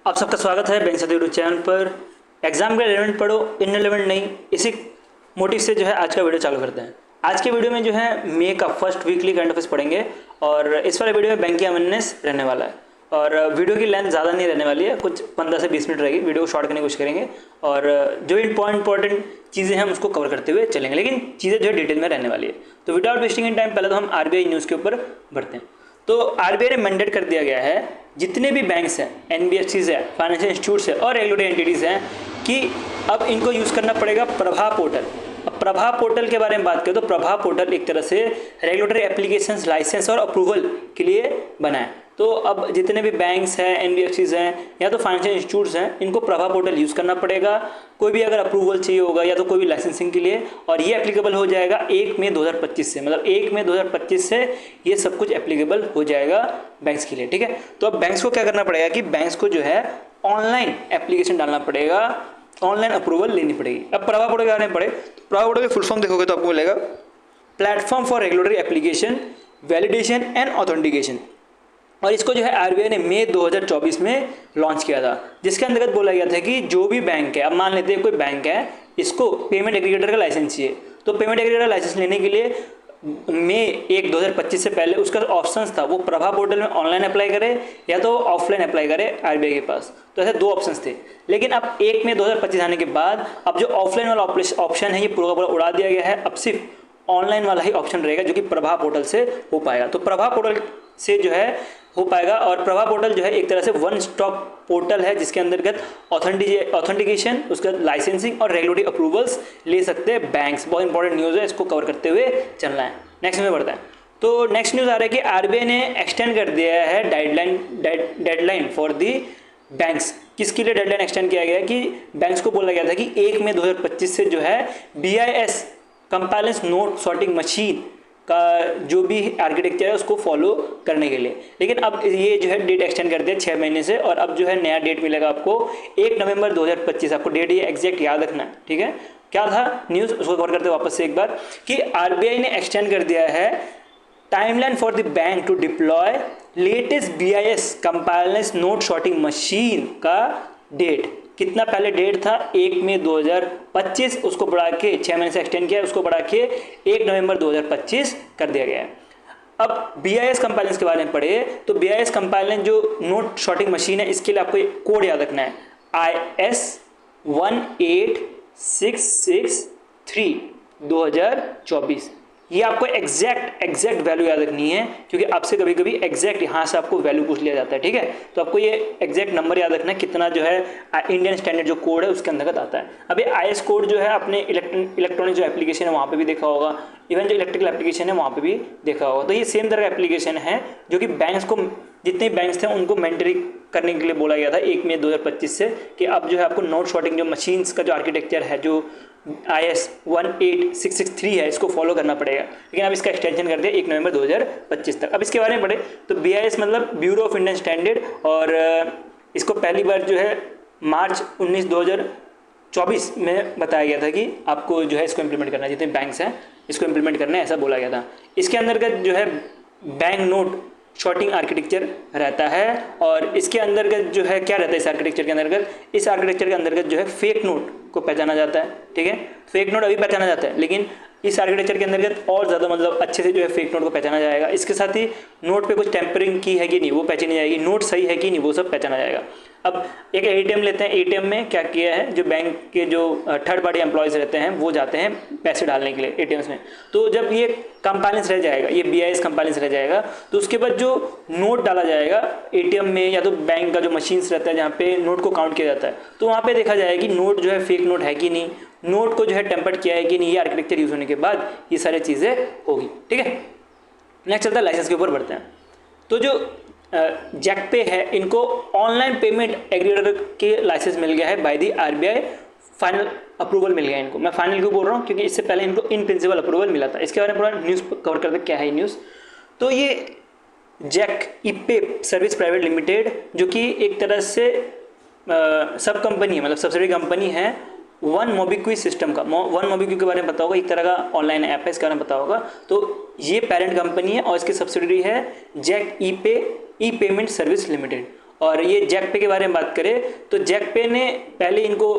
आप सबका स्वागत है बैंक साथी यूट्यूब चैनल पर। एग्जाम का रिलेवेंट पढ़ो, इनरिलेवेंट नहीं, इसी मोटिव से जो है आज का वीडियो चालू करते हैं। आज के वीडियो में जो है मई का फर्स्ट वीकली करंट अफेयर्स पढ़ेंगे और इस वाले वीडियो में बैंकिंग अवेयरनेस रहने वाला है। और वीडियो की लेंथ ज़्यादा नहीं रहने वाली है, कुछ 15 से 20 मिनट रहेगी। वीडियो को शॉर्ट करने की कोशिश करेंगे और जो इंपॉर्टेंट चीज़ें हैं हम उसको कवर करते हुए चलेंगे, लेकिन चीज़ें जो है डिटेल में रहने वाली है। तो विदाउट वेस्टिंग इन टाइम पहले तो हम आरबीआई न्यूज़ के ऊपर बढ़ते हैं। तो आरबीआई ने मैंडेट कर दिया गया है जितने भी बैंक्स हैं, एनबीएफसीज है, फाइनेंशियल इंस्टीट्यूट्स है और रेगुलेटरी एंटिटीज़ हैं कि अब इनको यूज़ करना पड़ेगा प्रभा पोर्टल। अब प्रभा पोर्टल के बारे में बात करें तो प्रभा पोर्टल एक तरह से रेगुलेटरी एप्लीकेशंस, लाइसेंस और अप्रूवल के लिए बना है। तो अब जितने भी बैंक्स हैं, एनबीएफसीज हैं या तो फाइनेंशियल इंस्टीट्यूट्स हैं, इनको प्रभा पोर्टल यूज़ करना पड़ेगा। कोई भी अगर अप्रूवल चाहिए होगा या तो कोई भी लाइसेंसिंग के लिए, और ये एप्लीकेबल हो जाएगा 1 मई 2025 से, मतलब 1 मई 2025 से ये सब कुछ एप्लीकेबल हो जाएगा बैंक्स के लिए। ठीक है, तो अब बैंक्स को क्या करना पड़ेगा कि बैंक्स को जो है ऑनलाइन एप्लीकेशन डालना पड़ेगा, ऑनलाइन अप्रूवल लेनी पड़ेगी। अब प्रभा पोर्टल के बारे में पढ़े तो प्रभा पोर्टल के फुल फॉर्म देखोगे तो आपको मिलेगा platform for regulatory application validation and authentication. और इसको जो है आरबीआई ने मई 2024 में लॉन्च किया था, जिसके अंतर्गत बोला गया था कि जो भी बैंक है, अब मान लेते हैं कोई बैंक है, इसको पेमेंट एग्रीगेटर का लाइसेंस चाहिए, तो पेमेंट एग्रीगेटर लाइसेंस लेने के लिए मई 1 2025 से पहले उसका ऑप्शंस था, वो प्रभा पोर्टल में ऑनलाइन अप्लाई करे या तो ऑफलाइन अप्लाई करे आरबीआई के पास। तो ऐसे दो ऑप्शंस थे, लेकिन अब 1 मई 2025 आने के बाद अब जो ऑफलाइन वाला ऑप्शन है ये पूरा पूरा उड़ा दिया गया है। अब सिर्फ ऑनलाइन वाला ही ऑप्शन रहेगा जो कि प्रभा पोर्टल से हो पाएगा। तो प्रभा पोर्टल से जो है हो पाएगा, और प्रभा पोर्टल जो है एक तरह से वन स्टॉप पोर्टल है जिसके अंतर्गत ऑथेंटिकेशन, उसके बाद लाइसेंसिंग और रेगुलेटरी अप्रूवल्स ले सकते हैं बैंक्स। बहुत इंपॉर्टेंट न्यूज़ है, इसको कवर करते हुए चलना है। नेक्स्ट में बढ़ता है। तो नेक्स्ट न्यूज़ आ रहा है कि आरबीआई ने एक्सटेंड कर दिया है डेडलाइन फॉर दी बैंक्स। किसके लिए डेडलाइन एक्सटेंड किया गया है कि बैंक्स को बोला गया था कि 1 मई 2025 से जो है BIS compliance note sorting machine का जो भी आर्किटेक्चर है उसको फॉलो करने के लिए, लेकिन अब ये जो है डेट एक्सटेंड कर दिया 6 महीने से, और अब जो है नया डेट मिलेगा आपको 1 नवंबर 2025। आपको डेट ये एग्जैक्ट याद रखना है। ठीक है, क्या था न्यूज़ उसको कवर करते वापस से एक बार कि आरबीआई ने एक्सटेंड कर दिया है timeline for the bank to deploy latest BIS compliance note sorting machine का डेट। कितना पहले डेट था 1 मई 2025, उसको बढ़ा के 6 महीने से एक्सटेंड किया, उसको बढ़ा के 1 नवंबर 2025 कर दिया गया है। अब BIS कंपाइलेंस के बारे में पढ़े तो BIS कंपाइलेंस जो नोट सॉर्टिंग मशीन है, इसके लिए आपको एक कोड याद रखना है IS 18663 2024। ये आपको एग्जैक्ट वैल्यू याद रखनी है, क्योंकि आपसे कभी कभी एग्जैक्ट यहाँ से आपको वैल्यू पूछ लिया जाता है। ठीक है, तो आपको ये एग्जैक्ट नंबर याद रखना है कितना जो है इंडियन स्टैंडर्ड जो कोड है उसके अंतर्गत आता है। अब ये IS कोड जो है अपने इलेक्ट्रॉनिक जो एप्लीकेशन है वहाँ पे भी देखा होगा, इवन जो इलेक्ट्रिकल एप्लीकेशन है वहाँ पे भी देखा होगा। तो ये सेम तरह का एप्लीकेशन है जो कि बैंक्स को, जितने बैंक्स थे उनको मैंडेटरी करने के लिए बोला गया था 1 मई 2025 से, कि अब जो है आपको नोट सॉर्टिंग जो मशीन्स का जो आर्किटेक्चर है, जो IS 18663 है, इसको फॉलो करना पड़ेगा। लेकिन अब इसका एक्सटेंशन कर दिया 1 नवंबर 2025 तक। अब इसके बारे में पढ़े तो BIS मतलब ब्यूरो ऑफ इंडियन स्टैंडर्ड, और इसको पहली बार जो है मार्च 19 2024 में बताया गया था कि आपको जो है इसको इम्प्लीमेंट करना है, जितने बैंक्स हैं इसको इम्प्लीमेंट करना है, ऐसा बोला गया था। इसके अंतर्गत जो है बैंक नोट सॉर्टिंग आर्किटेक्चर रहता है, और इसके अंतर्गत जो है क्या रहता है, इस आर्किटेक्चर के अंतर्गत, इस आर्किटेक्चर के अंतर्गत जो है फेक नोट को पहचाना जाता है। ठीक है, फेक नोट अभी पहचाना जाता है, लेकिन इस आर्किटेक्चर के अंतर्गत और ज़्यादा मतलब अच्छे से जो है फेक नोट को पहचाना जाएगा। इसके साथ ही नोट पे कुछ टेम्परिंग की है कि नहीं वो पहचानी जाएगी, नोट सही है कि नहीं वो सब पहचाना जाएगा। अब एक ATM लेते हैं, ATM में क्या किया है, जो बैंक के जो थर्ड पार्टी एम्प्लॉयज़ रहते हैं वो जाते हैं पैसे डालने के लिए ATMs में। तो जब ये कंपाइलेंस रह जाएगा, ये BIS कंपाइलेंस रह जाएगा, तो उसके बाद जो नोट डाला जाएगा ATM में या तो बैंक का जो मशीन्स रहता है जहाँ पे नोट को काउंट किया जाता है, तो वहाँ पे देखा जाएगा कि नोट जो है फेक नोट है कि नहीं, नोट को जो है टेम्पर्ड किया है कि नहीं। ये आर्किटेक्चर यूज़ होने के बाद ये सारी चीज़ें होगी। ठीक है, नेक्स्ट चलता है लाइसेंस के ऊपर बढ़ते हैं। तो जो जैक पे है, इनको ऑनलाइन पेमेंट एग्रीगेटर के लाइसेंस मिल गया है by the RBI, final approval मिल गया इनको। मैं फाइनल क्यों बोल रहा हूँ, क्योंकि इससे पहले इनको इन प्रिंसिपल अप्रूवल मिला था। इसके बारे में पूरा न्यूज़ कवर करते क्या है न्यूज़। तो ये जैक ईपे सर्विस प्राइवेट लिमिटेड, जो कि एक तरह से सब कंपनी है, मतलब सब्सिडरी कंपनी है वन मोबिक्विक सिस्टम का। वन मोबिक्विक के बारे में पता होगा, एक तरह का ऑनलाइन ऐप है, इसके बारे में पता होगा। तो ये पेरेंट कंपनी है और इसकी सब्सिडरी है जैक ई पेमेंट सर्विस लिमिटेड। और ये जैक पे के बारे में बात करें तो जैक पे ने पहले इनको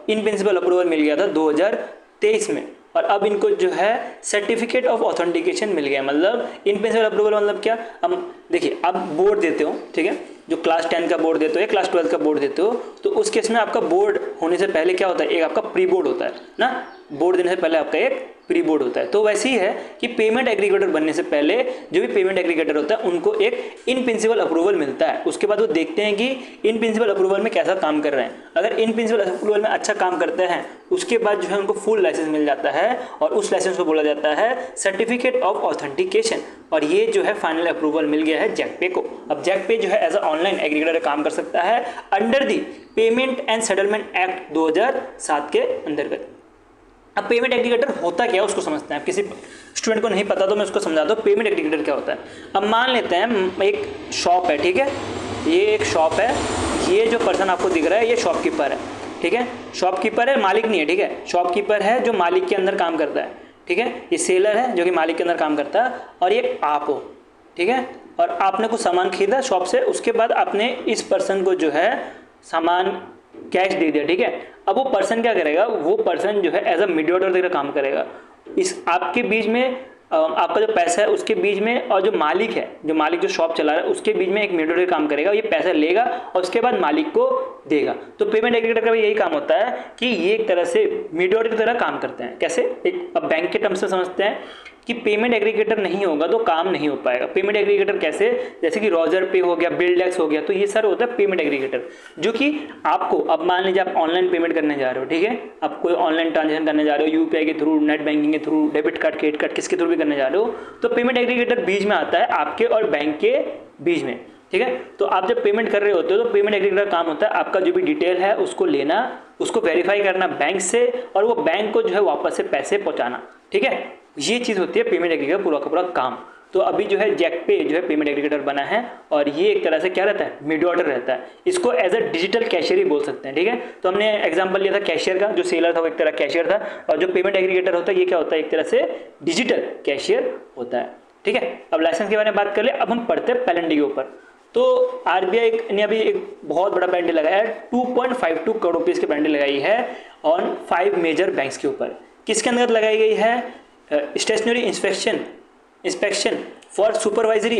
इन प्रिंसिपल अप्रूवल मिल गया था 2023 में, और अब इनको जो है सर्टिफिकेट ऑफ ऑथेंटिकेशन मिल गया। मतलब इन प्रिंसिपल अप्रूवल मतलब क्या, हम देखिए आप बोर्ड देते हो, ठीक है, जो क्लास 10 का बोर्ड देते हो या क्लास 12 का बोर्ड देते हो, तो उस केस में आपका बोर्ड होने से पहले क्या होता है, एक आपका प्री बोर्ड होता है ना, बोर्ड देने से पहले आपका एक प्री बोर्ड होता है। तो वैसे ही है कि पेमेंट एग्रीगेटर बनने से पहले जो भी पेमेंट एग्रीगेटर होता है उनको एक इन प्रिंसिपल अप्रूवल मिलता है। उसके बाद वो देखते हैं कि इन प्रिंसिपल अप्रूवल में कैसा काम कर रहे हैं। अगर इन प्रिंसिपल अप्रूवल में अच्छा काम करते हैं उसके बाद जो है उनको फुल लाइसेंस मिल जाता है, और उस लाइसेंस को बोला जाता है सर्टिफिकेट ऑफ ऑथेंटिकेशन। और ये जो है फाइनल अप्रूवल मिल गया है जैक पे को। अब जैक पे जो है एज अ ऑनलाइन एग्रीगेटर काम कर सकता है under the payment and settlement act 2007 के अंतर्गत। अब पेमेंट एग्रीगेटर होता क्या है उसको समझते हैं। किसी स्टूडेंट को नहीं पता तो मैं उसको समझाता हूँ पेमेंट एग्रीगेटर क्या होता है। अब मान लेते हैं एक शॉप है, ठीक है, ये एक शॉप है, ये जो पर्सन आपको दिख रहा है ये शॉपकीपर है, ठीक है, शॉपकीपर है, मालिक नहीं है, ठीक है, शॉपकीपर है जो मालिक के अंदर काम करता है, ठीक है, ये सेलर है जो कि मालिक के अंदर काम करता है, और ये आप हो, ठीक है, और आपने कुछ सामान खरीदा शॉप से, उसके बाद आपने इस पर्सन को जो है सामान कैश दे दिया, ठीक है। अब वो पर्सन क्या करेगा, वो पर्सन जो है एज अ मीडिएटर की तरह काम करेगा। इस आपके बीच में आपका जो पैसा है उसके बीच में, और जो मालिक है, जो मालिक जो शॉप चला रहा है उसके बीच में एक मीडिएटर काम करेगा। ये पैसा लेगा और उसके बाद मालिक को देगा। तो पेमेंट एग्रीगेटर का भी यही काम होता है कि ये एक तरह से मीडिएटर की तरह काम करते हैं। कैसे, एक अब बैंक के टर्म्स से समझते हैं कि पेमेंट एग्रीगेटर नहीं होगा तो काम नहीं हो पाएगा। पेमेंट एग्रीगेटर कैसे, जैसे कि रोजर पे हो गया, बिल्डेक्स हो गया, तो ये सारे होता है पेमेंट एग्रीगेटर, जो कि आपको, अब मान लीजिए आप ऑनलाइन पेमेंट करने जा रहे हो, ठीक है, आप कोई ऑनलाइन ट्रांजेक्शन करने जा रहे हो, यूपीआई के थ्रू, नेट बैंकिंग के through, debit card, credit card, किसके थ्रू भी करने जा रहे हो, तो पेमेंट एग्रीगेटर बीच में आता है आपके और बैंक के बीच में, ठीक है। तो आप जब पेमेंट कर रहे होते हो तो पेमेंट एग्रीगेटर का काम होता है आपका जो भी डिटेल है उसको लेना, उसको वेरीफाई करना बैंक से, और वो बैंक को जो है वापस से पैसे पहुंचाना, ठीक है। ये चीज़ होती है पेमेंट एग्रीगेटर पूरा का पूरा काम। तो अभी जो है जैक पे जो है पेमेंट एग्रीगेटर बना है, और ये एक तरह से क्या रहता है, मीडिएटर रहता है। इसको एज अ डिजिटल कैशियर ही बोल सकते हैं, ठीक है। तो हमने एग्जांपल लिया था कैशियर का, जो सेलर था वो एक तरह कैशियर था, और जो पेमेंट एग्रीगेटर होता है ये क्या होता है, एक तरह से डिजिटल कैशियर होता है, ठीक है। अब लाइसेंस के बारे में बात कर ले, अब हम पढ़ते हैं पेनल्टी के ऊपर। तो आरबीआई ने अभी एक बहुत बड़ा पेनल्टी लगाया है, 2.52 करोड़ रुपीज़ की पेनल्टी लगाई है ऑन 5 मेजर बैंक्स के ऊपर। किसके अंदर लगाई गई है, stationery inspection for supervisory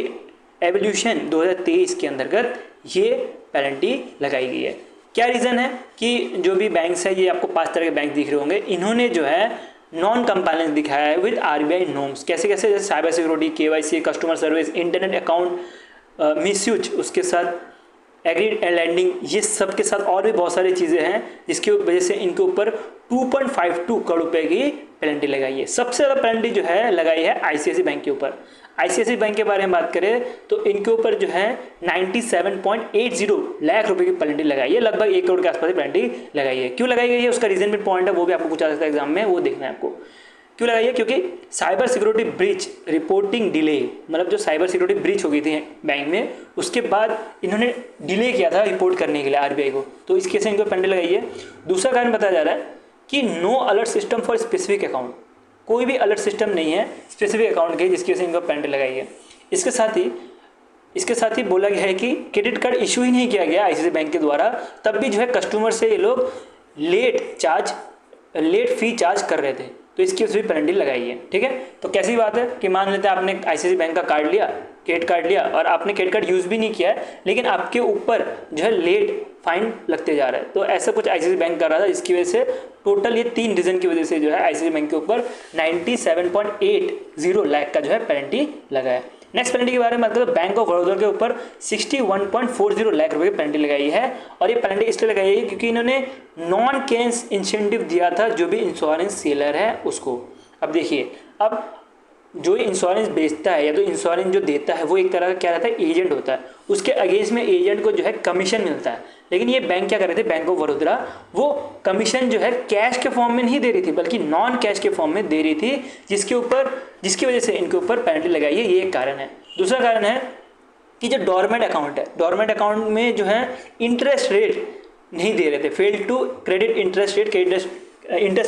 evaluation 2023 के अंतर्गत ये पेनल्टी लगाई गई है। क्या रीज़न है कि जो भी बैंक्स है, ये आपको 5 तरह के बैंक दिख रहे होंगे, इन्होंने जो है नॉन कंप्लायंस दिखाया है विद आरबीआई नॉर्म्स। कैसे कैसे, जैसे cyber security, KYC, customer service, internet account misuse, उसके साथ एग्रीड लैंडिंग, ये सब के साथ और भी बहुत सारी चीज़ें हैं जिसकी वजह से इनके ऊपर 2.52 करोड़ रुपए की पेनल्टी लगाई है। सबसे ज़्यादा पेनल्टी जो है लगाई है आईसीआईसी बैंक के ऊपर। आईसीआईसी बैंक के बारे में बात करें तो इनके ऊपर जो है 97.80 लाख रुपए की पेनल्टी लगाई है, लगभग 1 करोड़ के आसपास पेनल्टी लगाई है। क्यों लगाई गई है, उसका रीजन भी पॉइंट है, वो भी आपको पूछा सकता है एग्जाम में, वो देखना है आपको क्यों लगाई है। क्योंकि cyber security breach reporting delay, मतलब जो साइबर सिक्योरिटी ब्रीच हो गई थी बैंक में, उसके बाद इन्होंने डिले किया था रिपोर्ट करने के लिए आरबीआई को, तो इसके से इनको पेनल्टी लगाई है। दूसरा कारण बताया जा रहा है कि no alert system for specific account, कोई भी अलर्ट सिस्टम नहीं है स्पेसिफिक अकाउंट के, जिसकी वजह से इनको पेनल्टी लगाई है। इसके साथ ही बोला गया है कि क्रेडिट कार्ड इशू ही नहीं किया गया आईसीआईसी बैंक के द्वारा, तब भी जो है कस्टमर से ये लोग लेट फी चार्ज कर रहे थे, तो इसकी उसकी पेनल्टी लगाई है, ठीक है। तो कैसी बात है कि मान लेते हैं आपने आईसीआईसी बैंक का कार्ड लिया, क्रेडिट कार्ड लिया, और आपने क्रेडिट कार्ड यूज़ भी नहीं किया है, लेकिन आपके ऊपर जो है लेट फाइन लगते जा रहा है। तो ऐसा कुछ आईसीआईसी बैंक कर रहा था, जिसकी वजह से टोटल ये 3 रीजन की वजह से जो है आईसीआईसी बैंक के ऊपर 97.80 लाख का जो है पेनल्टी लगा है। नेक्स्ट पेनल्टी के बारे में बात करें तो बैंक ऑफ बड़ौदा के ऊपर 61.40 लाख रुपए की पेनल्टी लगाई है, और ये पेनल्टी इसलिए लगाई है क्योंकि इन्होंने नॉन कैश इंसेंटिव दिया था जो भी इंश्योरेंस सेलर है उसको। अब देखिए, अब जो इंश्योरेंस बेचता है या तो इंश्योरेंस जो देता है वो एक तरह का क्या रहता है, एजेंट होता है, उसके अगेंस्ट में एजेंट को जो है कमीशन मिलता है। लेकिन ये बैंक क्या कर रहे थे, बैंक ऑफ बड़ौदा, वो कमीशन जो है कैश के फॉर्म में नहीं दे रही थी बल्कि नॉन कैश के फॉर्म में दे रही थी, जिसकी वजह से इनके ऊपर पेनल्टी लगाई है, ये एक कारण है। दूसरा कारण है कि जो डोरमेंट अकाउंट है, डोरमेंट अकाउंट में जो है इंटरेस्ट रेट नहीं दे रहे थे, fail to credit interest rate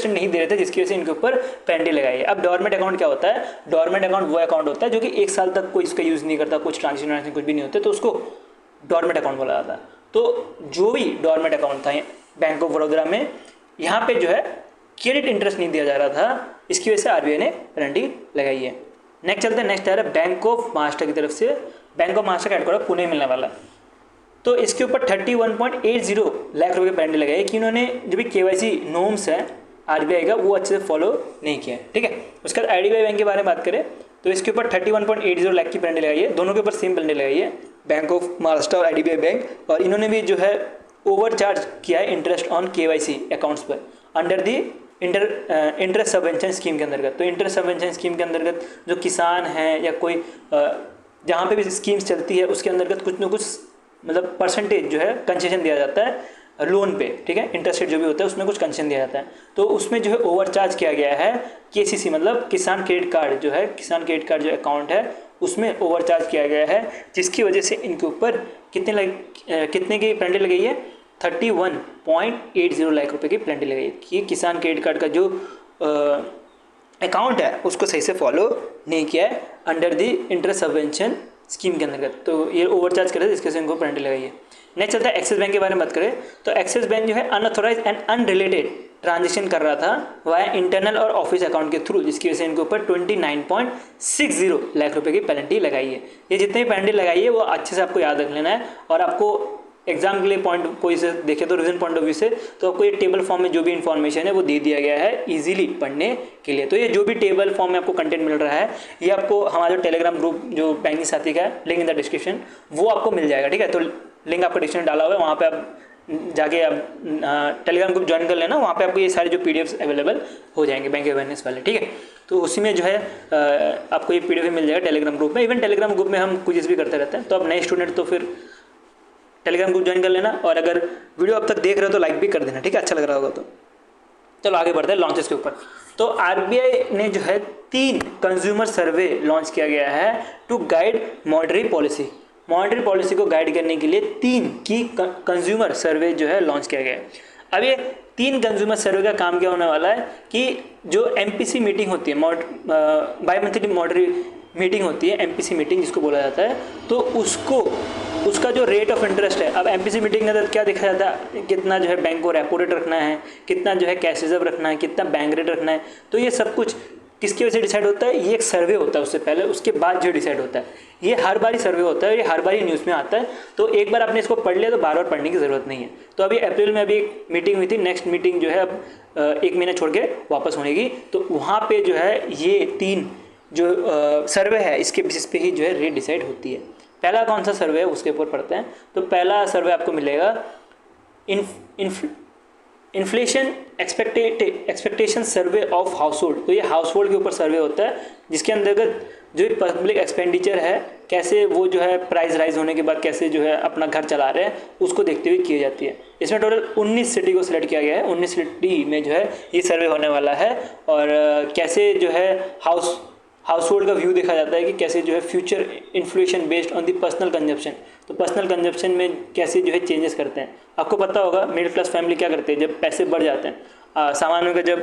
नहीं दे रहे थे, जिसकी वजह से इनके ऊपर पेनल्टी लगाई है। अब डोरमेंट अकाउंट क्या होता है, डोरमेंट अकाउंट वो अकाउंट होता है जो कि 1 साल तक कोई इसका यूज़ नहीं करता, कुछ ट्रांजेक्शन कुछ भी नहीं होते, तो उसको डॉर्मेंट अकाउंट बोला जाता है। तो जो भी डॉर्मेंट अकाउंट था बैंक ऑफ बड़ौदा में, यहाँ पे जो है क्रेडिट इंटरेस्ट नहीं दिया जा रहा था, इसकी वजह से आरबीआई ने पेनल्टी लगाई है। नेक्स्ट चलते हैं, नेक्स्ट आ रहा है बैंक ऑफ महाराष्ट्र की तरफ से। बैंक ऑफ महाराष्ट्र का हेडक्वार्टर पुणे मिलने वाला है। तो इसके ऊपर 31.80 लाख रुपए की पेनल्टी लगाई है कि उन्होंने जो भी केवाईसी नॉर्म्स है आरबीआई का वो अच्छे से फॉलो नहीं किया है, ठीक है। उसके बाद आईडीबीआई बैंक के बारे में बात करें तो इसके ऊपर 31.80 लाख की पेनल्टी लगाई है। दोनों के ऊपर सेम पेनल्टी लगाई है, बैंक ऑफ महाराष्ट्र और आईडीबीआई बैंक। और इन्होंने भी जो है ओवर चार्ज किया है इंटरेस्ट ऑन केवाईसी अकाउंट्स पर under the interest subvention scheme के अंतर्गत। तो इंटरेस्ट सबवेंशन स्कीम के अंतर्गत जो किसान हैं या कोई जहाँ पे भी स्कीम्स चलती है उसके अंतर्गत कुछ न कुछ मतलब परसेंटेज जो है कंसेशन दिया जाता है लोन पे, ठीक है। इंटरेस्ट रेट जो भी होता है उसमें कुछ कंसेशन दिया जाता है। तो उसमें जो है ओवर चार्ज किया गया है केसीसी मतलब किसान क्रेडिट कार्ड जो है, किसान क्रेडिट कार्ड जो अकाउंट है उसमें ओवर चार्ज किया गया है, जिसकी वजह से इनके ऊपर कितने की पेनल्टी लगाई है, 31.80 लाख रुपए की पेनल्टी लगाई है कि किसान क्रेडिट कार्ड का जो अकाउंट है उसको सही से फॉलो नहीं किया है under the interest subvention scheme के अंतर्गत। तो ये ओवर चार्ज करे जिसके से इनको पेनल्टी लगाई है। नेक्स्ट चलता है एक्सिस बैंक के बारे में बात करें तो एक्सिस बैंक जो है अनऑथोराइज एंड अनरिलेटेड ट्रांजेक्शन कर रहा था वाया इंटरनल और ऑफिस अकाउंट के थ्रू, जिसकी वजह से इनके ऊपर 29.60 लाख रुपए की पेनल्टी लगाई है। ये जितनी भी पेनल्टी लगाई है वो अच्छे से आपको याद रख लेना है। और आपको एग्जाम के लिए पॉइंट कोई से देखे तो रिविजन पॉइंट ऑफ व्यू से तो आपको ये टेबल फॉर्म में जो भी इन्फॉर्मेशन है वो दे दिया गया है इजीली पढ़ने के लिए। तो ये जो भी टेबल फॉर्म में आपको कंटेंट मिल रहा है ये आपको हमारा जो टेलीग्राम ग्रुप जो बैंकिंग साथी का है, लिंक इन द डिस्क्रिप्शन, वो आपको मिल जाएगा, ठीक है। तो लिंक आपका डिस्क्रिप्शन डाला हुआ है, वहाँ पे आप जाके आप टेलीग्राम ग्रुप ज्वाइन कर लेना, वहाँ पे आपको ये सारे जो पीडीएफ्स अवेलेबल हो जाएंगे बैंक अवेयरनेस वाले, ठीक है। तो उसी में जो है आपको ये पीडीएफ मिल जाएगा टेलीग्राम ग्रुप में। इवन टेलीग्राम ग्रुप में हम कुछ भी करते रहते हैं, तो आप नए स्टूडेंट तो फिर टेलीग्राम ग्रुप ज्वाइन कर लेना। और अगर वीडियो अब तक देख रहे हो तो लाइक भी कर देना, ठीक है, अच्छा लग रहा होगा तो। चलो आगे बढ़ते हैं लॉन्चेस के ऊपर। तो आरबीआई ने जो है 3 कंज्यूमर सर्वे लॉन्च किया गया है to guide monetary policy. Monetary policy को गाइड करने के लिए 3 की कंज्यूमर सर्वे जो है लॉन्च किया गया है। अब ये 3 कंज्यूमर सर्वे का काम क्या होने वाला है कि जो एमपीसी मीटिंग होती है, बाई मंथली मॉनेटरी मीटिंग होती है, एमपीसी मीटिंग जिसको बोला जाता है, तो उसका जो रेट ऑफ इंटरेस्ट है। अब एमपीसी मीटिंग के अंदर क्या देखा जाता है, कितना जो है बैंक को रेपो रेट रखना है, कितना जो है कैश रिजर्व रखना है, कितना बैंक रेट रखना है। तो ये सब कुछ किसकी वजह से डिसाइड होता है, ये एक सर्वे होता है उससे पहले, उसके बाद जो डिसाइड होता है। ये हर बारी सर्वे होता है, ये हर बारी न्यूज़ में आता है। तो एक बार आपने इसको पढ़ लिया तो बार बार पढ़ने की ज़रूरत नहीं है। तो अभी अप्रैल में अभी एक मीटिंग हुई थी, नेक्स्ट मीटिंग जो है अब 1 महीना छोड़ के वापस होनेगी। तो वहाँ पे जो है ये 3 जो सर्वे है इसके बेसिस पे ही जो है रेट डिसाइड होती है। पहला कौन सा सर्वे है उसके ऊपर पढ़ते हैं। तो पहला सर्वे आपको मिलेगा inflation expectation survey of house hold. तो ये हाउस होल्ड के ऊपर सर्वे होता है, जिसके अंतर्गत जो पब्लिक एक्सपेंडिचर है कैसे वो जो है प्राइस राइज होने के बाद कैसे जो है अपना घर चला रहे हैं उसको देखते हुए की जाती है। इसमें टोटल 19 सिटी को सिलेक्ट किया गया है। 19 सिटी में जो है ये सर्वे होने वाला है। और कैसे जो है हाउस होल्ड का व्यू देखा जाता है कि कैसे जो है future inflation based on the personal consumption. तो पर्सनल कंजप्शन में कैसे जो है चेंजेस करते हैं। आपको पता होगा मिडिल क्लास फैमिली क्या करते हैं, जब पैसे बढ़ जाते हैं, सामानों के जब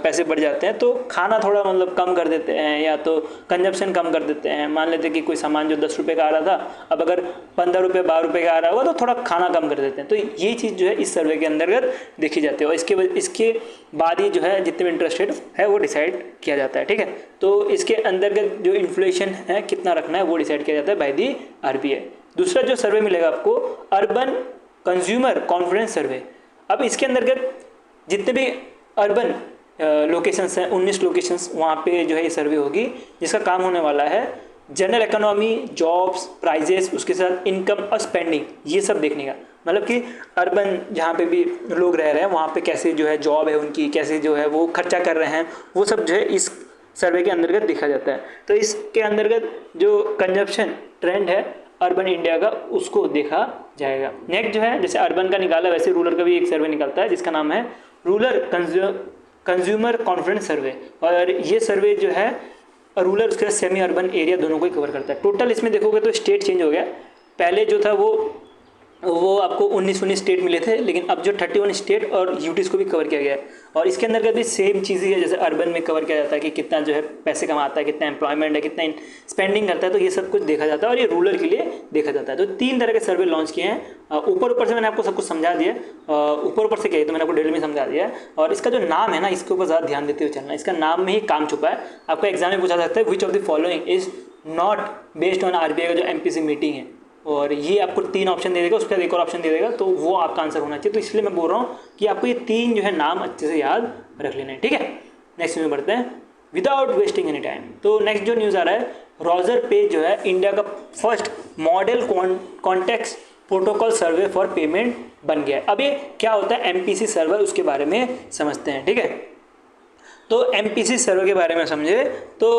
पैसे बढ़ जाते हैं तो खाना थोड़ा मतलब कम कर देते हैं या तो कंजप्शन कम कर देते हैं। मान लेते हैं कि कोई सामान जो 10 रुपये का आ रहा था अब अगर 15 रुपये 12 रुपये का आ रहा होगा तो थोड़ा खाना कम कर देते हैं। तो ये चीज़ जो है इस सर्वे के अंतर्गत देखी जाती है और इसके बाद ही जो है जितने भी इंटरेस्ट रेट है वो डिसाइड किया जाता है, ठीक है। तो इसके अंतर्गत जो इन्फ्लेशन है कितना रखना है वो डिसाइड किया जाता है बाय दी आरबीआई। दूसरा जो सर्वे मिलेगा आपको अर्बन कंज्यूमर कॉन्फिडेंस सर्वे। अब इसके अंतर्गत जितने भी अर्बन लोकेशंस हैं 19 लोकेशंस वहाँ पे जो है ये सर्वे होगी, जिसका काम होने वाला है जनरल इकोनॉमी, जॉब्स, प्राइजेस, उसके साथ इनकम और स्पेंडिंग, ये सब देखने का। मतलब कि अर्बन जहाँ पे भी लोग रह रहे हैं वहाँ पे कैसे जो है जॉब है उनकी, कैसे जो है वो खर्चा कर रहे हैं, वो सब जो है इस सर्वे के अंतर्गत देखा जाता है। तो इसके अंतर्गत जो कंजप्शन ट्रेंड है अर्बन इंडिया का उसको देखा जाएगा। नेक्स्ट जो है जैसे अर्बन का निकाला वैसे रूरल का भी एक सर्वे निकलता है जिसका नाम है रूरल कंज्यूमर कॉन्फिडेंस सर्वे। और ये सर्वे जो है रूरल उसके सेमी अर्बन एरिया दोनों को ही कवर करता है। टोटल इसमें देखोगे तो स्टेट चेंज हो गया। पहले जो था वो वो आपको 19 स्टेट मिले थे, लेकिन अब जो 31 स्टेट और यूटीज़ को भी कवर किया गया है। और इसके अंदर का भी सेम चीज़ ही है, जैसे अर्बन में कवर किया जाता है कि कितना जो है पैसे कमाता है, कितना एम्प्लॉयमेंट है, कितना स्पेंडिंग करता है, तो ये सब कुछ देखा जाता है और ये रूरल के लिए देखा जाता है। तो 3 तरह के सर्वे लॉन्च किए हैं। ऊपर से मैंने आपको सब कुछ समझा दिया, ऊपर से क्या है तो मैंने आपको डिटेल में समझा दिया है। और इसका जो नाम है ना, इसके ऊपर ज़्यादा ध्यान देते हुए चलना, इसका नाम में ही काम छुपा है। आपको एग्जाम में पूछा सकता है which of the following is not based on RBI का जो एमपीसी मीटिंग है, और ये आपको 3 ऑप्शन दे देगा, उसके बाद एक और ऑप्शन दे देगा, तो वो आपका आंसर होना चाहिए। तो इसलिए मैं बोल रहा हूँ कि आपको ये 3 जो है नाम अच्छे से याद रख लेना है, ठीक है। नेक्स्ट में बढ़ते हैं विदाउट वेस्टिंग एनी टाइम। तो नेक्स्ट जो न्यूज़ आ रहा है, रोजर पे जो है इंडिया का first model context protocol survey for payment बन गया है। अब ये क्या होता है एमपीसी सर्वर, उसके बारे में समझते हैं, ठीक है। तो एमपीसी सर्वर के बारे में समझे तो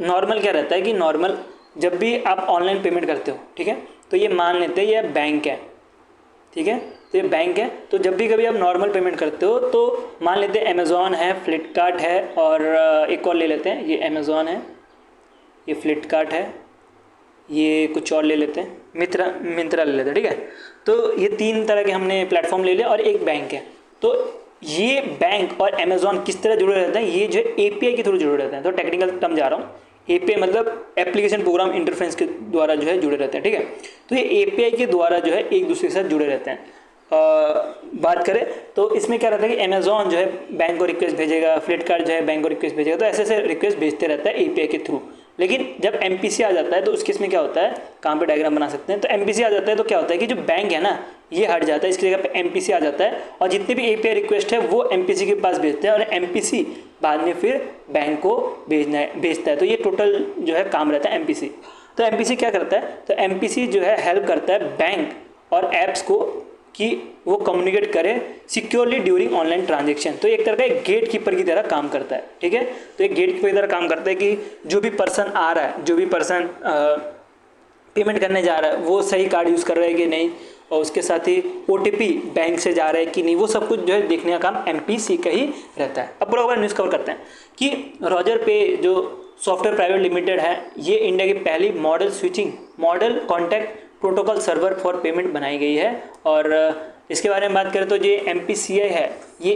नॉर्मल क्या रहता है कि नॉर्मल जब भी आप ऑनलाइन पेमेंट करते हो, ठीक है, तो ये मान लेते हैं ये बैंक है, ठीक है, तो ये बैंक है। तो जब भी कभी आप नॉर्मल पेमेंट करते हो तो मान लेते हैं अमेज़ॉन है, फ्लिपकार्ट है, और एक और ले लेते हैं, ये अमेज़ॉन है, ये फ्लिपकार्ट है, ये कुछ और ले लेते हैं, मिंत्रा ले लेते हैं, ठीक है। तो ये 3 तरह के हमने प्लेटफॉर्म ले लिया और एक बैंक है। तो ये बैंक और अमेज़ॉन किस तरह जुड़े रहते हैं, ये जो एपीआई के थ्रू जुड़े रहते हैं। तो टेक्निकल टर्म जा रहा हूँ, एपीआई मतलब एप्लीकेशन प्रोग्राम इंटरफेस के द्वारा जो है जुड़े रहते हैं, ठीक है। तो ये एपीआई के द्वारा जो है एक दूसरे के साथ जुड़े रहते हैं। बात करें तो इसमें क्या रहता है कि अमेज़ॉन जो है बैंक को रिक्वेस्ट भेजेगा, फ्लिपकार्ट जो है बैंक को रिक्वेस्ट भेजेगा, तो ऐसे रिक्वेस्ट भेजते रहता है एपीआई के थ्रू। लेकिन जब एमपीसी आ जाता है तो उस केस में क्या होता है, कहाँ पे डायग्राम बना सकते हैं, तो एमपीसी आ जाता है तो क्या होता है कि जो बैंक है ना ये हट जाता है, इसकी जगह पे एमपीसी आ जाता है, और जितने भी एपीआई रिक्वेस्ट है वो एमपीसी के पास भेजते हैं और एमपीसी बाद में फिर बैंक को भेजता है। तो ये टोटल जो है काम रहता है एमपीसी। तो एमपीसी क्या करता है, तो एमपीसी जो है हेल्प करता है बैंक और ऐप्स को कि वो कम्युनिकेट करें सिक्योरली ड्यूरिंग ऑनलाइन ट्रांजेक्शन। तो एक तरह का एक गेट कीपर की तरह काम करता है, ठीक है। तो एक गेट कीपर की तरह काम करता है कि जो भी पर्सन आ रहा है, जो भी पर्सन पेमेंट करने जा रहा है, वो सही कार्ड यूज़ कर रहा है कि नहीं, और उसके साथ ही ओटीपी बैंक से जा रहा है कि नहीं, वो सब कुछ जो है देखने का काम एमपीसी का ही रहता है। अब पूरा न्यूज़ कवर करते हैं कि रोजर पे जो सॉफ्टवेयर प्राइवेट लिमिटेड है, ये इंडिया की पहली model contact protocol server for payment बनाई गई है। और इसके बारे में बात करें तो ये एमपीसीआई है, ये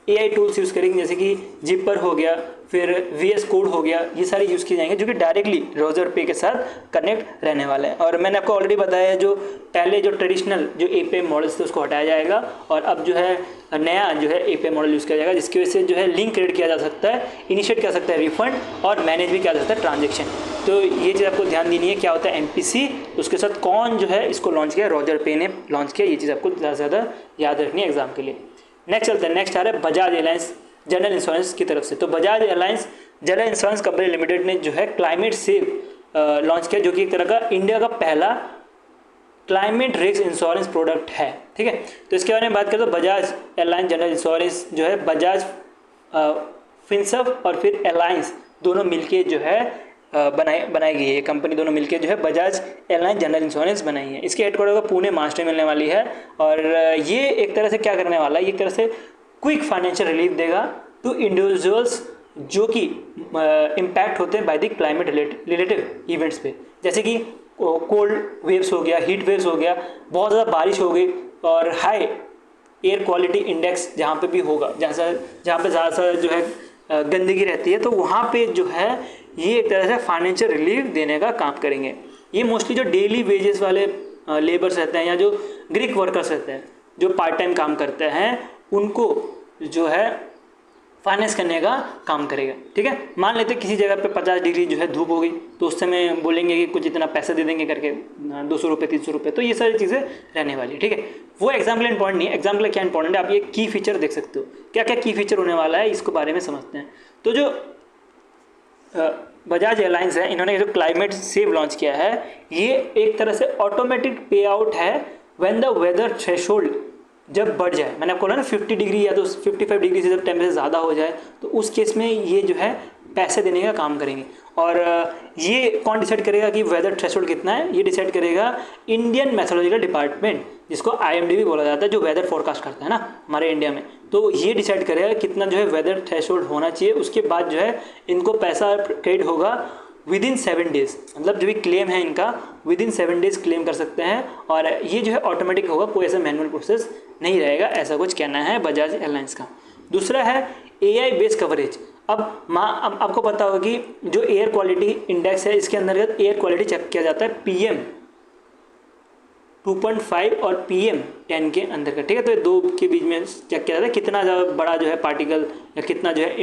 एआई टूल्स यूज़ करेंगे, जैसे कि जिपर हो गया, फिर वीएस कोड हो गया, ये सारे यूज़ किए जाएंगे जो कि डायरेक्टली रोजर पे के साथ कनेक्ट रहने वाले हैं। और मैंने आपको ऑलरेडी बताया जो पहले जो ट्रेडिशनल जो एपीआई मॉडल्स थे उसको हटाया जाएगा और अब जो है नया जो है एपीआई मॉडल यूज़ किया जाएगा, जिसकी वजह से जो है लिंक क्रिएट किया जा सकता है, इनिशिएट किया जा सकता है रिफंड, और मैनेज भी किया जा सकता है ट्रांजेक्शन। तो ये चीज़ आपको ध्यान देनी है, क्या होता है एमपीसी, उसके साथ कौन जो है इसको लॉन्च किया, रोजर पे ने लॉन्च किया। ये चीज़ आपको ज़्यादा से ज़्यादा याद रखनी है एग्जाम के लिए। नेक्स्ट चलते हैं, नेक्स्ट आ रहा है बजाज एलायंस जनरल इंश्योरेंस की तरफ से। तो Bajaj Allianz general insurance company limited ने जो है क्लाइमेट सेव लॉन्च किया, जो कि एक तरह का इंडिया का पहला क्लाइमेट रिस्क इंश्योरेंस प्रोडक्ट है, ठीक है। तो इसके बारे में बात करें तो बजाज एलायंस जनरल इंश्योरेंस जो है बजाज फिनसर्व और फिर एलायंस दोनों मिलके जो है बनाई गई है, ये कंपनी दोनों मिलके जो है बजाज एलायंस जनरल इंश्योरेंस बनाई है। इसके हेडक्वार्टर को पुणे महाराष्ट्र में मिलने वाली है, और ये एक तरह से क्या करने वाला है, एक तरह से क्विक फाइनेंशियल रिलीफ देगा टू इंडिविजुअल्स जो कि इम्पैक्ट होते हैं by the climate related events पे, जैसे कि कोल्ड वेव्स हो गया, हीट वेव्स हो गया, बहुत ज़्यादा बारिश हो गई, और हाई एयर क्वालिटी इंडेक्स जहाँ पे भी होगा, जहाँ पे ज़्यादा जो है गंदगी रहती है, तो वहाँ पे जो है ये एक तरह से फाइनेंशियल रिलीफ देने का काम करेंगे। ये मोस्टली जो डेली वेजेस वाले लेबर्स रहते हैं या जो ग्रीक वर्कर्स रहते हैं, जो पार्ट टाइम काम करते हैं, उनको जो है फाइनेंस करने का काम करेगा, ठीक है। मान लेते किसी जगह पे 50 डिग्री जो है धूप हो गई, तो उस समय बोलेंगे कि कुछ इतना पैसे दे देंगे करके 200 रुपये 300 रुपये, तो ये सारी चीज़ें रहने वाली है, ठीक है। वो एग्जाम के लिए इंपॉर्टेंट नहीं है, एग्जाम के लिए क्या इंपॉर्टेंट है, आप ये की फीचर देख सकते हो, क्या क्या की फीचर होने वाला है, इसको बारे में समझते हैं। तो जो बजाज एयरलाइंस है, इन्होंने जो क्लाइमेट सेव लॉन्च किया है, ये एक तरह से ऑटोमेटिक पे आउट है व्हेन द वेदर थ्रेशोल्ड जब बढ़ जाए। मैंने आपको बोला ना 50 डिग्री या तो 55 डिग्री से जब टेम्परेचर ज़्यादा हो जाए, तो उस केस में ये जो है पैसे देने का काम करेंगे। और ये कौन डिसाइड करेगा कि वेदर थ्रेशोल्ड कितना है, ये डिसाइड करेगा इंडियन मेथोलॉजिकल डिपार्टमेंट, जिसको IMD भी बोला जाता है, जो वेदर फोरकास्ट करता है ना हमारे इंडिया में। तो ये डिसाइड करेगा कितना जो है वेदर थ्रेशोल्ड होना चाहिए, उसके बाद जो है इनको पैसा क्रेडिट होगा विद इन 7 डेज, मतलब जो भी क्लेम है इनका विद इन 7 डेज क्लेम कर सकते हैं, और ये जो है ऑटोमेटिक होगा, कोई ऐसा मैनुअल प्रोसेस नहीं रहेगा, ऐसा कुछ कहना है बजाज एयरलाइंस का। दूसरा है AI बेस्ड कवरेज। अब आपको पता होगा कि जो एयर क्वालिटी इंडेक्स है, इसके अंतर्गत एयर क्वालिटी चेक किया जाता है PM 2.5 और PM 10 के अंदर का, ठीक है। तो ये दो के बीच में चेक किया जाता है कितना ज़्यादा बड़ा जो है पार्टिकल या कितना जो है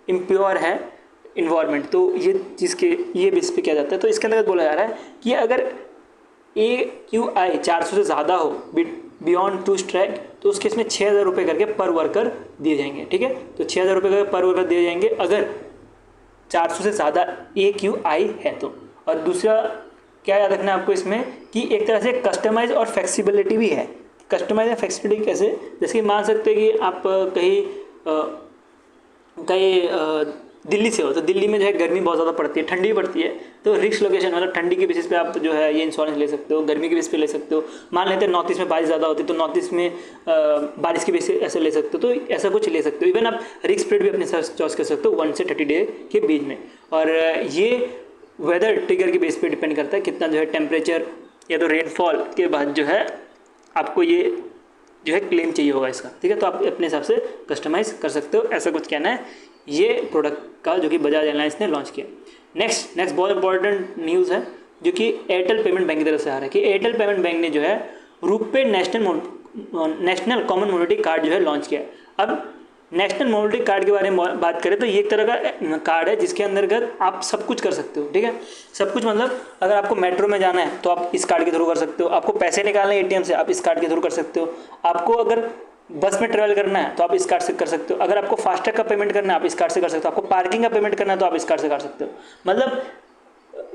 इम्प्योर है इन्वायरमेंट, तो ये चीज़ के ये बेस पे किया जाता है। तो इसके अंतर्गत बोला जा रहा है कि अगर AQI 400 से ज़्यादा हो बियॉन्ड 2 स्ट्राइक, तो उस केस में 6,000 रुपये करके पर वर्कर दिए जाएंगे, ठीक है। तो 6,000 रुपये करके पर वर्कर दिए जाएंगे अगर 400 से ज़्यादा AQI है तो। और दूसरा क्या याद रखना है आपको इसमें कि एक तरह से कस्टमाइज और फ्लेक्सिबिलिटी भी है। कस्टमाइज और फ्लेक्सिबिलिटी कैसे, जैसे कि मान सकते हैं कि आप कहीं दिल्ली से हो, तो दिल्ली में जो है गर्मी बहुत ज़्यादा पड़ती है, ठंडी पड़ती है, तो रिस्क लोकेशन मतलब ठंडी के बेसिस पे आप जो है ये इंश्योरेंस ले सकते हो, गर्मी के बेसिस पे ले सकते हो। मान लेते हैं नॉर्थ ईस्ट में बारिश ज़्यादा होती है, तो नॉर्थ ईस्ट में बारिश के बेसिस ऐसे ले सकते हो, तो ऐसा कुछ ले सकते हो। इवन आप रिस्क स्प्रेड भी अपने साथ चॉइस कर सकते हो 1 से 30 डे के बीच में। और ये वेदर ट्रिगर के बेस पे डिपेंड करता है, कितना जो है टेम्परेचर या तो रेनफॉल के बाद जो है आपको ये जो है क्लेम चाहिए होगा इसका, ठीक है। तो आप अपने हिसाब से कस्टमाइज़ कर सकते हो, ऐसा कुछ कहना है ये प्रोडक्ट का जो कि बजाज एयरलाइंस ने लॉन्च किया। नेक्स्ट बहुत इंपॉर्टेंट न्यूज़ है जो कि एयरटेल पेमेंट बैंक की तरफ से आ रहा है कि एयरटेल पेमेंट बैंक ने जो है RuPay national common mobility card जो है लॉन्च किया। अब नेशनल मोबिलिटी कार्ड के बारे में बात करें तो ये एक तरह का कार्ड है जिसके अंतर्गत आप सब कुछ कर सकते हो, ठीक है। सब कुछ मतलब अगर आपको मेट्रो में जाना है तो आप इस कार्ड के थ्रू कर सकते हो, आपको पैसे निकालने ATM से आप इस कार्ड के थ्रू कर सकते हो, आपको अगर बस में ट्रैवल करना है तो आप इस कार्ड से कर सकते हो, अगर आपको फास्टैग का पेमेंट करना है आप इस कार्ड से कर सकते हो, आपको पार्किंग का पेमेंट करना है तो आप इस कार्ड से कर सकते हो। मतलब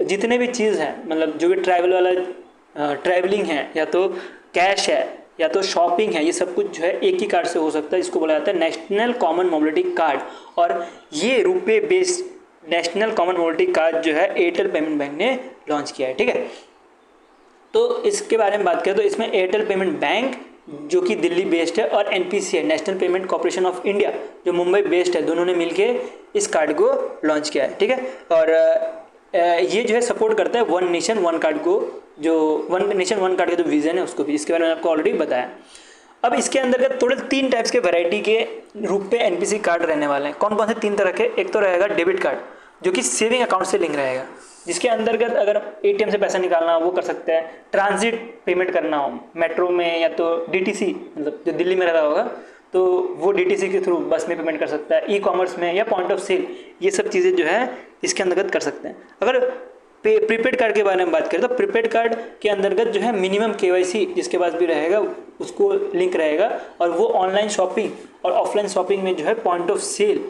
जितने भी चीज़ है, मतलब जो भी ट्रैवल वाला ट्रैवलिंग है या तो कैश है या तो शॉपिंग है, ये सब कुछ जो है एक ही कार्ड से हो सकता है। इसको बोला जाता है नेशनल कॉमन मोबिलिटी कार्ड, और ये RuPay based national common mobility card जो है एयरटेल पेमेंट बैंक ने लॉन्च किया है, ठीक है। तो इसके बारे में बात करें तो इसमें एयरटेल पेमेंट बैंक जो कि दिल्ली बेस्ड है और NPC है, national payment corporation of India, जो मुंबई बेस्ड है, दोनों ने मिलके इस कार्ड को लॉन्च किया है, ठीक है। और ये जो है सपोर्ट करता है वन नेशन वन कार्ड को, जो वन नेशन वन कार्ड का जो विजन है उसको भी, इसके बारे में आपको ऑलरेडी बताया। अब इसके अंदर टोटल 3 टाइप्स के वैरायटी के रुपे NPC कार्ड रहने वाले हैं। कौन कौन से 3 तरह के, एक तो रहेगा डेबिट कार्ड जो कि सेविंग अकाउंट से लिंक रहेगा, जिसके अंतर्गत अगर ATM से पैसा निकालना हो वो कर सकते हैं, ट्रांजिट पेमेंट करना हो मेट्रो में या तो DTC, मतलब जो दिल्ली में रहता होगा तो वो DTC के थ्रू बस में पेमेंट कर सकता है, ई-कॉमर्स में या पॉइंट ऑफ सेल, ये सब चीज़ें जो है इसके अंतर्गत कर सकते हैं। अगर प्रीपेड कार्ड के बारे में बात करें तो प्रीपेड कार्ड के अंतर्गत जो है मिनिमम KYC जिसके पास भी रहेगा उसको लिंक रहेगा, और वो ऑनलाइन शॉपिंग और ऑफलाइन शॉपिंग में जो है पॉइंट ऑफ सेल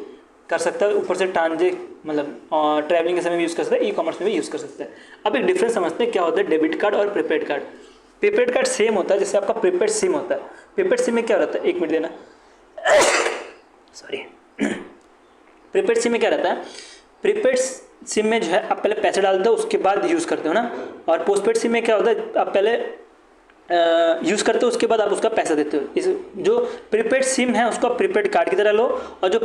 कर सकता है, ऊपर से ट्रांजेक्ट मतलब ट्रैवलिंग के समय भी यूज़ कर सकता है, ई-कॉमर्स में भी यूज़ कर सकता है। अब एक डिफरेंस समझते हैं क्या होता है डेबिट कार्ड और prepaid card. Prepaid card same होता है जैसे आपका प्रीपेड सिम होता है। प्रीपेड सिम में क्या रहता है, 1 मिनट देना, सॉरी। प्रीपेड सिम में क्या रहता है, प्रीपेड सिम में जो है आप पहले पैसे डालते हो उसके बाद यूज़ करते हो ना, और पोस्टपेड सिम में क्या होता है आप पहले यूज़ करते हो उसके बाद आप उसका पैसा देते हो। इस जो प्रीपेड सिम है उसको आप प्रीपेड कार्ड की तरह लो, और जो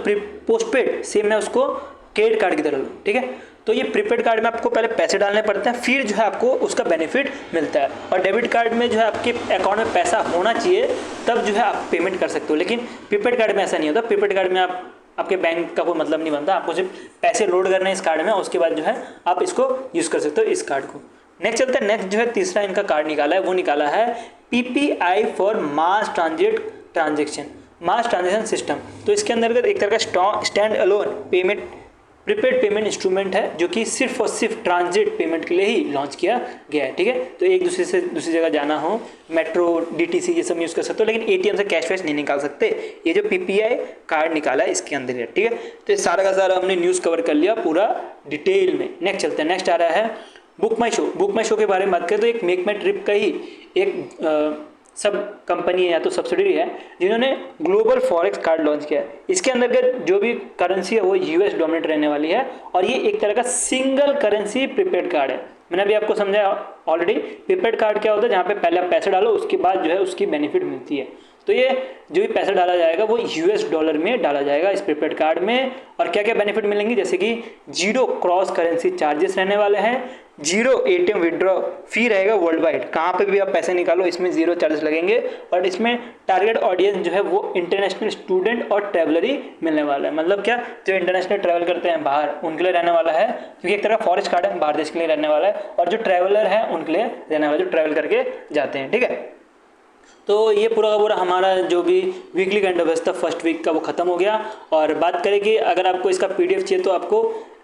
पोस्टपेड सिम है उसको क्रेडिट कार्ड की तरह लो, ठीक है। तो ये प्रीपेड कार्ड में आपको पहले पैसे डालने पड़ते हैं, फिर जो है आपको उसका बेनिफिट मिलता है, और डेबिट कार्ड में जो है आपके अकाउंट में पैसा होना चाहिए तब जो है आप पेमेंट कर सकते हो। लेकिन प्रीपेड कार्ड में ऐसा नहीं होता। प्रीपेड कार्ड में आपके बैंक का कोई मतलब नहीं बनता, आपको सिर्फ पैसे लोड करने हैं इस कार्ड में, और उसके बाद जो है आप इसको यूज़ कर सकते हो इस कार्ड को। नेक्स्ट चलते हैं, नेक्स्ट जो है तीसरा इनका कार्ड निकाला है वो निकाला है PPI for mass transaction system. तो इसके अंतर्गत एक तरह का stand alone payment prepaid payment instrument है जो कि सिर्फ और सिर्फ ट्रांजिट पेमेंट के लिए ही लॉन्च किया गया है, ठीक है। तो एक दूसरे से दूसरी जगह जाना हो, मेट्रो DTC ये सब यूज़ कर सकते हो, लेकिन ATM से कैश वैश नहीं निकाल सकते। ये जो PPI कार्ड निकाला है इसके अंदर है, ठीक है। तो ये सारा का सारा हमने न्यूज़ कवर कर लिया पूरा डिटेल में। नेक्स्ट चलते हैं, नेक्स्ट आ रहा है बुक माई शो। बुक माई शो के बारे में बात करें तो एक मेक माई ट्रिप का ही एक सब कंपनी है या तो सब्सिडरी है जिन्होंने ग्लोबल फॉरेक्स कार्ड लॉन्च किया है। इसके अंतर्गत जो भी करेंसी है वो US डोमिनेट रहने वाली है, और ये एक तरह का सिंगल करेंसी प्रीपेड कार्ड है। मैंने अभी आपको समझाया ऑलरेडी। प्रीपेड कार्ड क्या होता है, जहाँ पे पहले आप पैसे डालो उसके बाद जो है उसकी बेनिफिट मिलती है। तो ये जो भी पैसा डाला जाएगा वो यूएस डॉलर में डाला जाएगा इस प्रीपेड कार्ड में। और क्या क्या बेनिफिट मिलेंगे, जैसे कि 0 क्रॉस करेंसी चार्जेस रहने वाले हैं, 0 एटीएम विड्रॉ फी रहेगा वर्ल्ड वाइड, कहाँ पे भी आप पैसे निकालो इसमें 0 चार्जेस लगेंगे। और इसमें टारगेट ऑडियंस जो है वो इंटरनेशनल स्टूडेंट और ट्रैवलर ही मिलने वाला है। मतलब क्या, जो इंटरनेशनल ट्रैवल करते हैं बाहर उनके लिए रहने वाला है, क्योंकि एक तरह का फॉरेस्ट कार्ड है, बाहर देश के लिए रहने वाला है। और जो ट्रैवलर है उनके लिए रहने वाला, जो ट्रैवल करके जाते हैं, ठीक है। तो ये पूरा का पूरा हमारा जो भी वीकली करंट अफेयर्स था फर्स्ट वीक का वो ख़त्म हो गया। और बात करें कि अगर आपको इसका पीडीएफ चाहिए तो आपको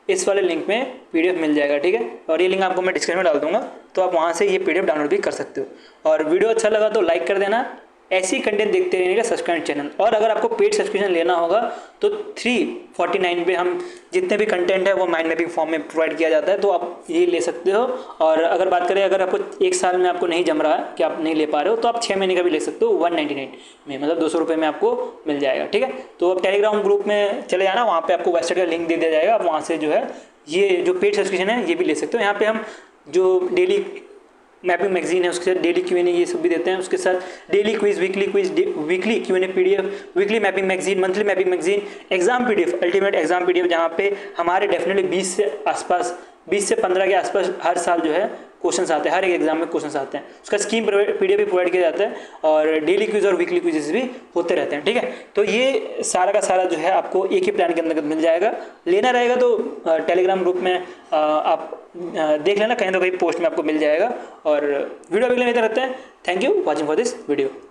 इस वाले लिंक में पीडीएफ मिल जाएगा, ठीक है। और ये लिंक आपको मैं डिस्क्रिप्शन में डाल दूंगा, तो आप वहाँ से ये पीडीएफ डाउनलोड भी कर सकते हो। और वीडियो अच्छा लगा तो लाइक कर देना, ऐसी कंटेंट देखते रहने का सब्सक्राइब चैनल। और अगर आपको पेड सब्सक्रिप्शन लेना होगा तो 349 पे हम जितने भी कंटेंट है वो माइंड मैपिंग फॉर्म में प्रोवाइड किया जाता है, तो आप ये ले सकते हो। और अगर बात करें, अगर आपको 1 साल में आपको नहीं जम रहा है कि आप नहीं ले पा रहे हो, तो आप 6 महीने का भी ले सकते हो 199 में, मतलब 200 रुपये में आपको मिल जाएगा, ठीक है। तो आप टेलीग्राम ग्रुप में चले जाना, वहाँ पर आपको वेबसाइट का लिंक दे दिया जाएगा, आप वहाँ से जो है ये जो पेड सब्सक्रिप्शन है ये भी ले सकते हो। यहाँ पर हम जो डेली मैपिंग मैगजीन है उसके साथ डेली क्यूएनए ये सब भी देते हैं, उसके साथ daily quiz, weekly Q&A PDF, weekly mapping magazine, monthly mapping magazine, exam PDF, ultimate exam PDF, जहाँ पे हमारे डेफिनेटली 20 से 15 के आसपास हर साल जो है क्वेश्चंस आते हैं, हर एक एग्जाम में क्वेश्चंस आते हैं, उसका स्कीम पीडीएफ भी प्रोवाइड किया जाता है। और डेली क्विज और वीकली क्विजेस भी होते रहते हैं, ठीक है। तो ये सारा का सारा जो है आपको एक ही प्लान के अंदर मिल जाएगा। लेना रहेगा तो टेलीग्राम ग्रुप में आप देख लेना, कहीं ना कहीं पोस्ट में आपको मिल जाएगा। और वीडियो अभी लेते रहते हैं। Thank you watching for this video.